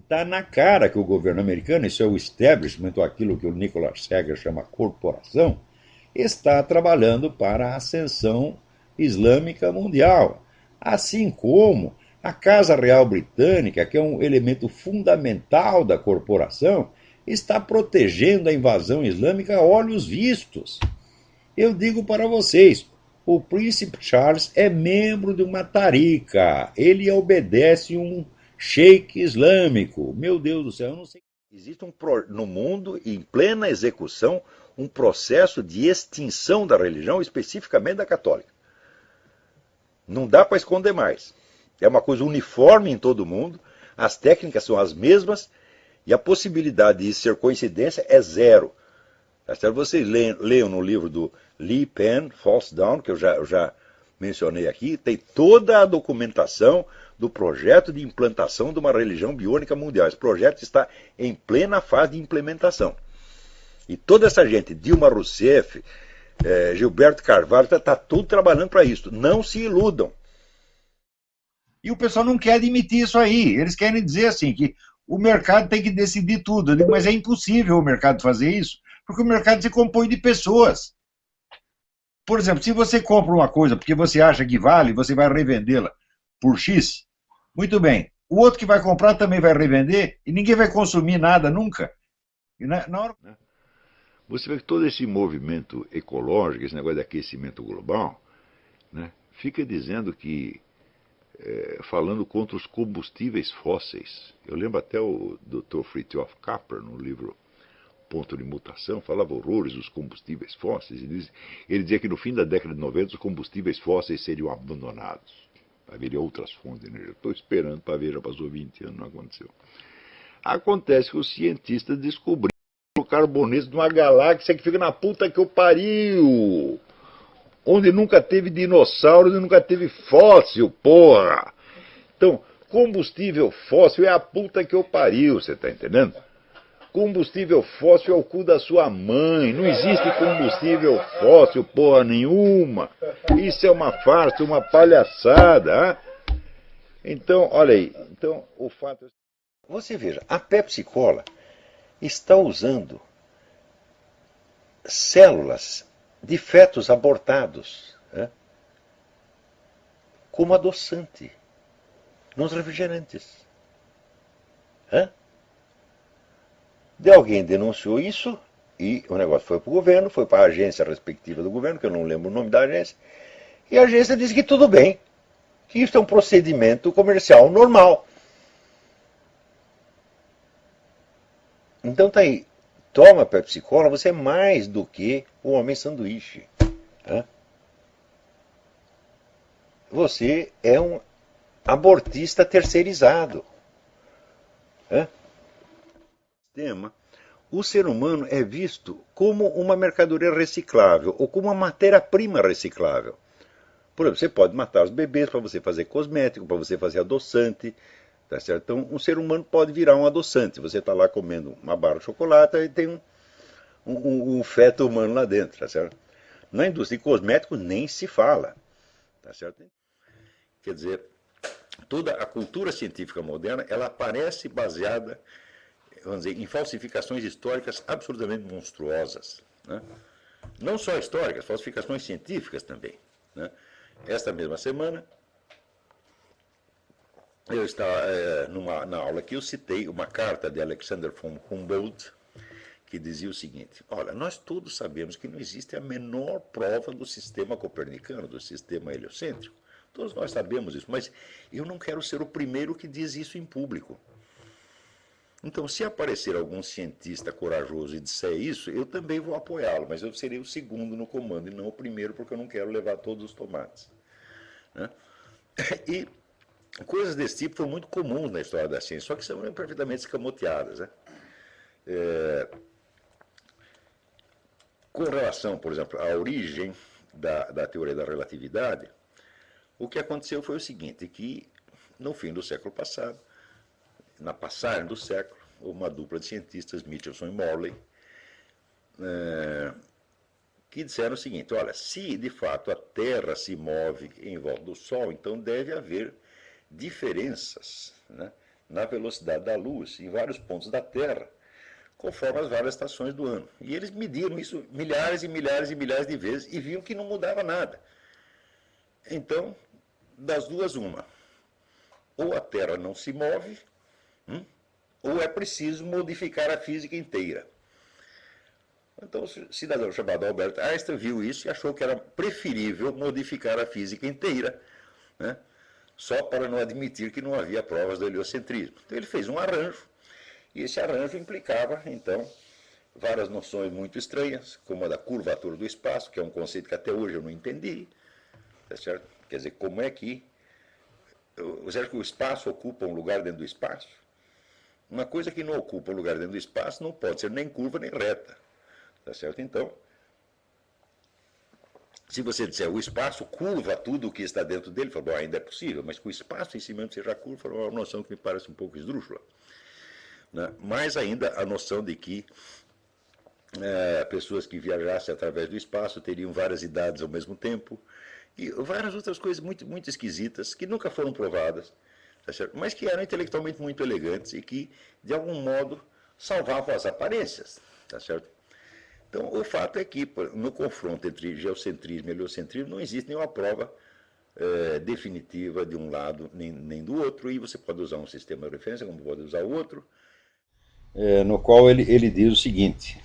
Está na cara que o governo americano, isso é o establishment, ou aquilo que o Nicholas Seger chama corporação, está trabalhando para a ascensão islâmica mundial. Assim como a Casa Real Britânica, que é um elemento fundamental da corporação, está protegendo a invasão islâmica a olhos vistos. Eu digo para vocês, o príncipe Charles é membro de uma tarica, ele obedece um sheik islâmico. Meu Deus do céu, eu não sei. Existe no mundo, em plena execução, um processo de extinção da religião, especificamente da católica. Não dá para esconder mais. É uma coisa uniforme em todo mundo, as técnicas são as mesmas e a possibilidade de isso ser coincidência é zero. Vocês leiam no livro do Lee Penn, False Dawn, que eu já mencionei aqui, tem toda a documentação do projeto de implantação de uma religião biônica mundial. Esse projeto está em plena fase de implementação. E toda essa gente, Dilma Rousseff, Gilberto Carvalho, está tudo trabalhando para isso. Não se iludam. E o pessoal não quer admitir isso aí. Eles querem dizer assim, que o mercado tem que decidir tudo. Eu digo, mas é impossível o mercado fazer isso, porque o mercado se compõe de pessoas. Por exemplo, se você compra uma coisa porque você acha que vale, você vai revendê-la por X, muito bem. O outro que vai comprar também vai revender e ninguém vai consumir nada nunca. E na hora... Você vê que todo esse movimento ecológico, esse negócio de aquecimento global, né, fica dizendo que, falando contra os combustíveis fósseis. Eu lembro até o Dr. Fritjof Capra, no livro Ponto de Mutação, falava horrores dos combustíveis fósseis. Ele dizia que no fim da década de 90 os combustíveis fósseis seriam abandonados. Haveria outras fontes de energia. Estou esperando para ver, já passou 20 anos, não aconteceu. Acontece que os cientistas descobriram o carboneto de uma galáxia que fica na puta que eu pariu. Onde nunca teve dinossauro e nunca teve fóssil, porra. Então, combustível fóssil é a puta que eu pariu, você está entendendo? Combustível fóssil é o cu da sua mãe. Não existe combustível fóssil, porra nenhuma. Isso é uma farsa, uma palhaçada. Hein? Então, olha aí. Então, o fato... Você veja, a Pepsi Cola está usando células de fetos abortados, né, como adoçante nos refrigerantes. De alguém denunciou isso e o negócio foi para o governo, foi para a agência respectiva do governo, que eu não lembro o nome da agência, e a agência disse que tudo bem, que isso é um procedimento comercial normal. Então tá aí, toma Pepsi Cola, você é mais do que o homem sanduíche. Você é um abortista terceirizado. O ser humano é visto como uma mercadoria reciclável ou como uma matéria-prima reciclável. Por exemplo, você pode matar os bebês para você fazer cosmético, para você fazer adoçante. Tá certo? Então, um ser humano pode virar um adoçante. Você está lá comendo uma barra de chocolate e tem um feto humano lá dentro. Tá certo? Na indústria de cosméticos nem se fala. Tá certo? Quer dizer, toda a cultura científica moderna ela parece baseada, vamos dizer, em falsificações históricas absolutamente monstruosas. Né? Não só históricas, falsificações científicas também. Né? Esta mesma semana, eu estava na aula que eu citei uma carta de Alexander von Humboldt, que dizia o seguinte: olha, nós todos sabemos que não existe a menor prova do sistema copernicano, do sistema heliocêntrico. Todos nós sabemos isso, mas eu não quero ser o primeiro que diz isso em público. Então, se aparecer algum cientista corajoso e disser isso, eu também vou apoiá-lo, mas eu serei o segundo no comando e não o primeiro, porque eu não quero levar todos os tomates. Né? E coisas desse tipo foram muito comuns na história da ciência, só que são perfeitamente escamoteadas. Né? Com relação, por exemplo, à origem da teoria da relatividade, o que aconteceu foi o seguinte, que no fim do século passado, na passagem do século, uma dupla de cientistas, Michelson e Morley, que disseram o seguinte: olha, se de fato a Terra se move em volta do Sol, então deve haver diferenças, né, na velocidade da luz em vários pontos da Terra, conforme as várias estações do ano. E eles mediram isso milhares e milhares e milhares de vezes e viam que não mudava nada. Então, das duas, uma. Ou a Terra não se move, ou é preciso modificar a física inteira. Então, o cidadão chamado Albert Einstein viu isso e achou que era preferível modificar a física inteira, né, só para não admitir que não havia provas do heliocentrismo. Então, ele fez um arranjo, e esse arranjo implicava, então, várias noções muito estranhas, como a da curvatura do espaço, que é um conceito que até hoje eu não entendi, tá certo? Quer dizer, como é que você acha que o espaço ocupa um lugar dentro do espaço? Uma coisa que não ocupa um lugar dentro do espaço não pode ser nem curva nem reta. Tá certo? Então, se você disser o espaço curva tudo o que está dentro dele, fala, bom, ainda é possível, mas que o espaço em si mesmo seja curva é uma noção que me parece um pouco esdrúxula. Né? Mais ainda a noção de que pessoas que viajassem através do espaço teriam várias idades ao mesmo tempo, e várias outras coisas muito, muito esquisitas, que nunca foram provadas, tá certo? Mas que eram intelectualmente muito elegantes e que, de algum modo, salvavam as aparências. Tá certo? Então, o fato é que, no confronto entre geocentrismo e heliocentrismo, não existe nenhuma prova definitiva de um lado nem do outro, e você pode usar um sistema de referência, como pode usar o outro. No qual ele diz o seguinte: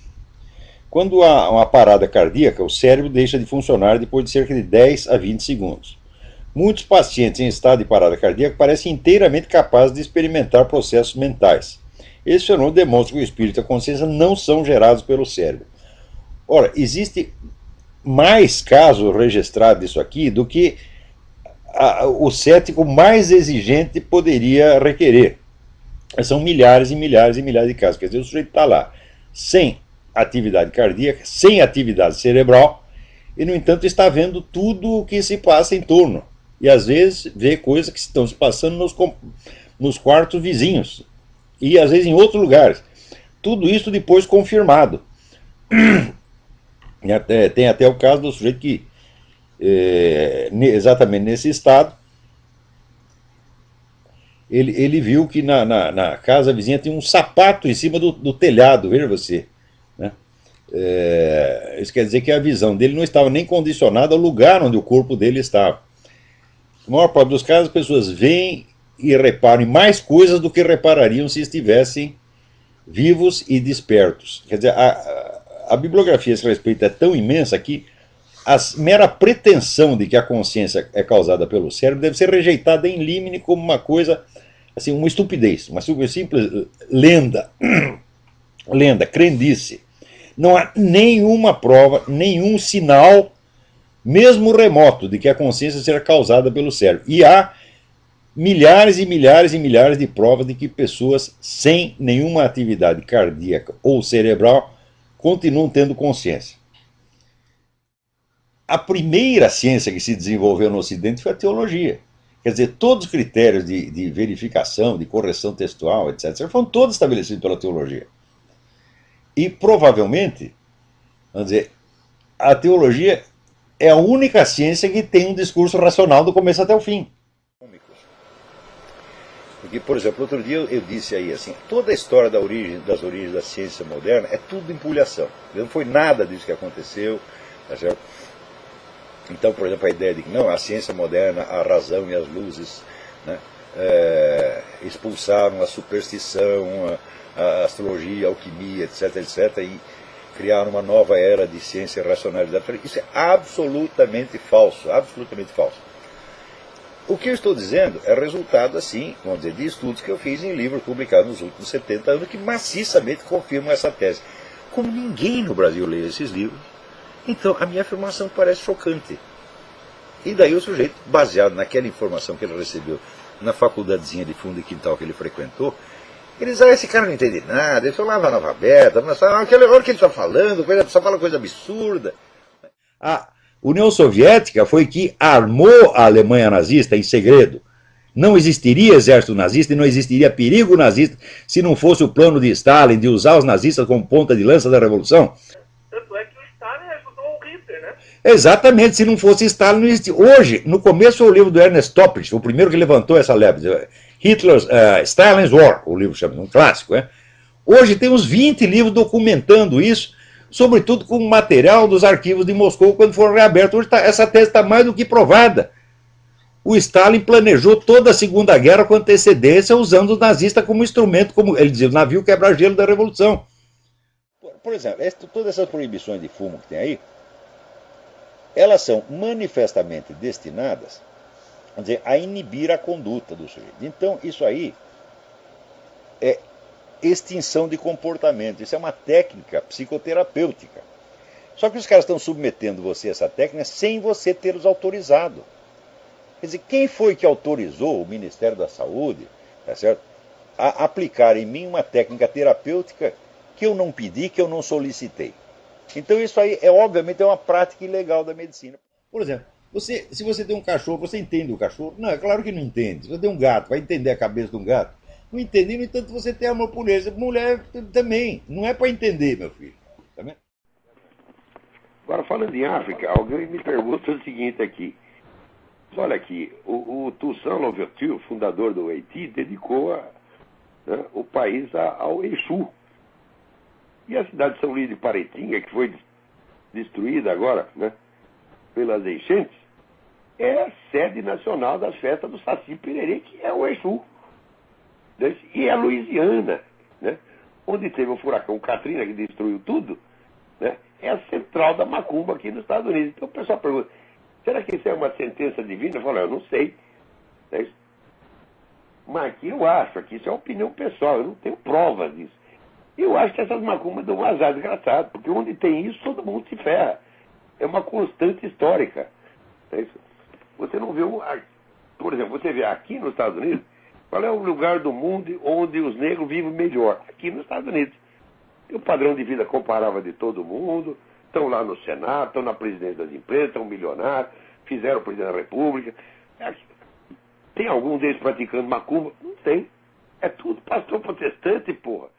quando há uma parada cardíaca, o cérebro deixa de funcionar depois de cerca de 10 a 20 segundos. Muitos pacientes em estado de parada cardíaca parecem inteiramente capazes de experimentar processos mentais. Esse fenômeno demonstra que o espírito e a consciência não são gerados pelo cérebro. Ora, existe mais casos registrados disso aqui do que o cético mais exigente poderia requerer. São milhares e milhares e milhares de casos. Quer dizer, o sujeito está lá sem atividade cardíaca, sem atividade cerebral, e, no entanto, está vendo tudo o que se passa em torno. E, às vezes, vê coisas que estão se passando nos quartos vizinhos, e, às vezes, em outros lugares. Tudo isso depois confirmado. Tem até o caso do sujeito que, exatamente nesse estado, ele viu que na casa vizinha tinha um sapato em cima do telhado, veja você. Né? Isso quer dizer que a visão dele não estava nem condicionada ao lugar onde o corpo dele estava. Na maior parte dos casos, as pessoas veem e reparam em mais coisas do que reparariam se estivessem vivos e despertos. Quer dizer, a bibliografia a esse respeito é tão imensa que a mera pretensão de que a consciência é causada pelo cérebro deve ser rejeitada em limine como uma coisa, assim, uma estupidez, uma simples lenda, crendice. Não há nenhuma prova, nenhum sinal, mesmo remoto, de que a consciência seja causada pelo cérebro. E há milhares e milhares e milhares de provas de que pessoas sem nenhuma atividade cardíaca ou cerebral continuam tendo consciência. A primeira ciência que se desenvolveu no Ocidente foi a teologia. Quer dizer, todos os critérios de verificação, de correção textual, etc., foram todos estabelecidos pela teologia. E, provavelmente, vamos dizer, a teologia é a única ciência que tem um discurso racional do começo até o fim. Porque, por exemplo, outro dia eu disse aí assim, toda a história das origens da ciência moderna é tudo empulhação. Não foi nada disso que aconteceu, tá certo? Então, por exemplo, a ideia de que não, a ciência moderna, a razão e as luzes, né, expulsaram a superstição, a astrologia, a alquimia, etc., etc., e criaram uma nova era de ciência e racionalidade. Isso é absolutamente falso, absolutamente falso. O que eu estou dizendo é resultado, assim, vamos dizer, de estudos que eu fiz em livros publicados nos últimos 70 anos que maciçamente confirmam essa tese. Como ninguém no Brasil lê esses livros, então a minha afirmação parece chocante. E daí o sujeito, baseado naquela informação que ele recebeu na faculdadezinha de fundo e quintal que ele frequentou, ele diz, esse cara não entende nada, ele só lava a nova aberta, aquela hora que ele está falando, só fala coisa absurda. A União Soviética foi que armou a Alemanha nazista em segredo. Não existiria exército nazista e não existiria perigo nazista se não fosse o plano de Stalin de usar os nazistas como ponta de lança da revolução. Tanto é que o Stalin ajudou o Hitler, né? Exatamente, se não fosse Stalin não existia. Hoje, no começo foi o livro do Ernest Toppich, o primeiro que levantou essa leve. Stalin's War, o livro chama, um clássico, né? Hoje tem uns 20 livros documentando isso, sobretudo com material dos arquivos de Moscou quando foram reabertos. Hoje essa tese está mais do que provada. O Stalin planejou toda a Segunda Guerra com antecedência, usando os nazistas como instrumento, como ele dizia, o navio quebra-gelo da Revolução. Por exemplo, todas essas proibições de fumo que tem aí, elas são manifestamente destinadas, vamos dizer, a inibir a conduta do sujeito. Então, isso aí é extinção de comportamento. Isso é uma técnica psicoterapêutica. Só que os caras estão submetendo você a essa técnica sem você tê-los autorizado. Quer dizer, quem foi que autorizou o Ministério da Saúde, tá certo, a aplicar em mim uma técnica terapêutica que eu não pedi, que eu não solicitei? Então isso aí obviamente uma prática ilegal da medicina. Por exemplo, se você tem um cachorro, você entende o cachorro? Não, é claro que não entende. Se você tem um gato, vai entender a cabeça de um gato? Não entende, no entanto você tem amor por ele. Mulher também, não é para entender, meu filho. Tá vendo? Agora, falando em África, alguém me pergunta o seguinte aqui. Olha aqui, o Toussaint Louverture, fundador do Haiti, dedicou o país ao Exu. E a cidade de São Luís de Paraitinga, que foi destruída agora, né, pelas enchentes, é a sede nacional das festas do Saci Pererê, que é o Exu. E a Louisiana, né, onde teve o furacão Katrina, que destruiu tudo, né, é a central da macumba aqui nos Estados Unidos. Então o pessoal pergunta, será que isso é uma sentença divina? Eu falo, eu não sei. Mas aqui eu acho, aqui isso é uma opinião pessoal, eu não tenho provas disso. Eu acho que essas macumbas dão um azar desgraçado, porque onde tem isso, todo mundo se ferra. É uma constante histórica. Você não vê, por exemplo, você vê aqui nos Estados Unidos, qual é o lugar do mundo onde os negros vivem melhor? Aqui nos Estados Unidos. Tem o padrão de vida comparável de todo mundo, estão lá no Senado, estão na presidência das empresas, estão milionários, fizeram o presidente da República. Tem algum deles praticando macumba? Não tem. É tudo pastor protestante, porra.